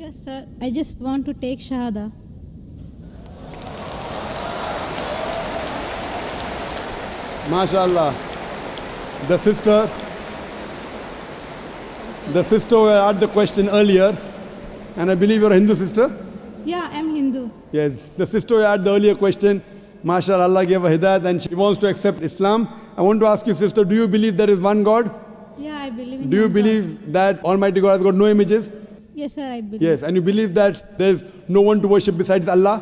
Yes, sir. I just want to take Shahada. MashaAllah. The sister who had the question earlier, and I believe you're a Hindu sister? Yeah, I'm Hindu. Yes, the sister who had the earlier question, MashaAllah, Allah gave her hidayat and she wants to accept Islam. I want to ask you, sister, do you believe there is one God? Yeah, I believe in Do you one believe God. that Almighty God has got no images? Yes, sir, I believe. Yes, and you believe that there is no one to worship besides Allah?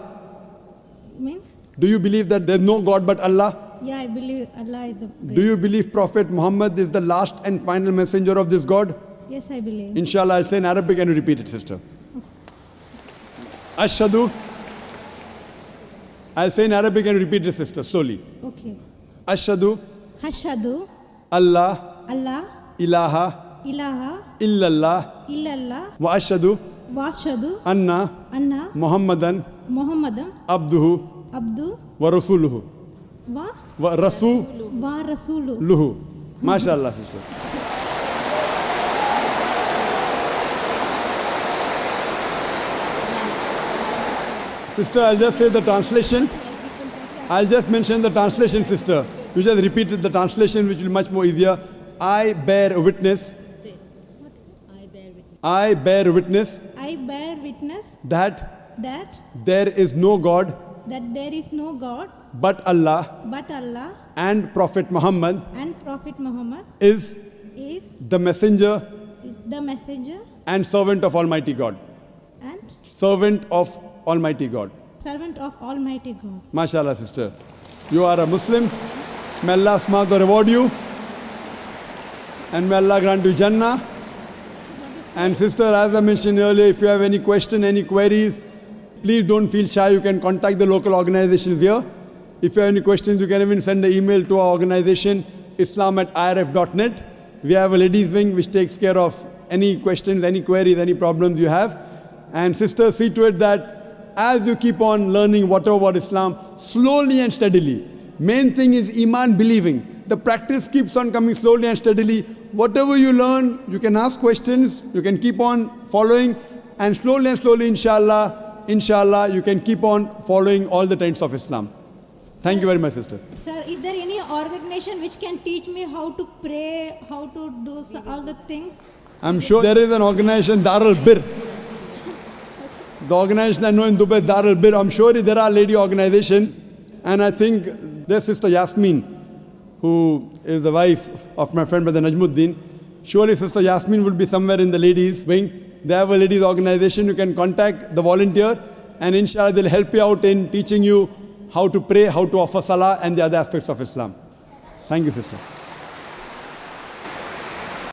Means? Do you believe that there is no God but Allah? Yeah, I believe Allah is the great. Do you believe Prophet Muhammad is the last and final messenger of this God? Yes, I believe. Inshallah, I'll say in Arabic and you repeat it, sister. Ashhadu. I'll say in Arabic and you repeat it, sister, slowly. Okay. Ashhadu. Hashadu. Allah. Allah. Ilaha. Ilaha. Illallah. Illallah. Wa ashhadu. Washadu. Anna. Anna. Muhammadan. Muhammadan. Abduhu. Abdu. Wa rasuluhu. Wa. Wa rasuluhu. Wa Rasulu. MashaAllah, sister. Sister, I'll just say the translation. I'll just mention the translation, sister. You just repeated the translation, which will be much more easier. I bear witness. I bear witness. I bear witness That that there is no God there is no God but Allah, but Allah, and Prophet Muhammad and Prophet Muhammad is is the messenger the messenger and servant of Almighty God. and Servant of Almighty God. servant of Almighty God. MashaAllah, sister. You are a Muslim. May Allah smart or reward you. And may Allah grant you Jannah. And sister, as I mentioned earlier, if you have any question, any queries, please don't feel shy. You can contact the local organizations here. If you have any questions, you can even send an email to our organization, islam@irf.net. We have a ladies wing which takes care of any questions, any queries, any problems you have. And sister, see to it that as you keep on learning whatever about Islam, slowly and steadily. Main thing is Iman, believing. The practice keeps on coming slowly and steadily. Whatever you learn, you can ask questions, you can keep on following, and slowly, inshallah, you can keep on following all the tenets of Islam. Thank you very much, sister. Sir, is there any organization which can teach me how to pray, how to do all the things? I'm sure there is an organization, Darul Bir. The organization I know in Dubai, Darul Bir. I'm sure there are lady organizations. And I think there's Sister Yasmin, who is the wife of my friend Brother Najmuddin. Surely Sister Yasmin will be somewhere in the ladies wing. They have a ladies organization. You can contact the volunteer, and inshallah they'll help you out in teaching you how to pray, how to offer salah, and the other aspects of Islam. Thank you, sister.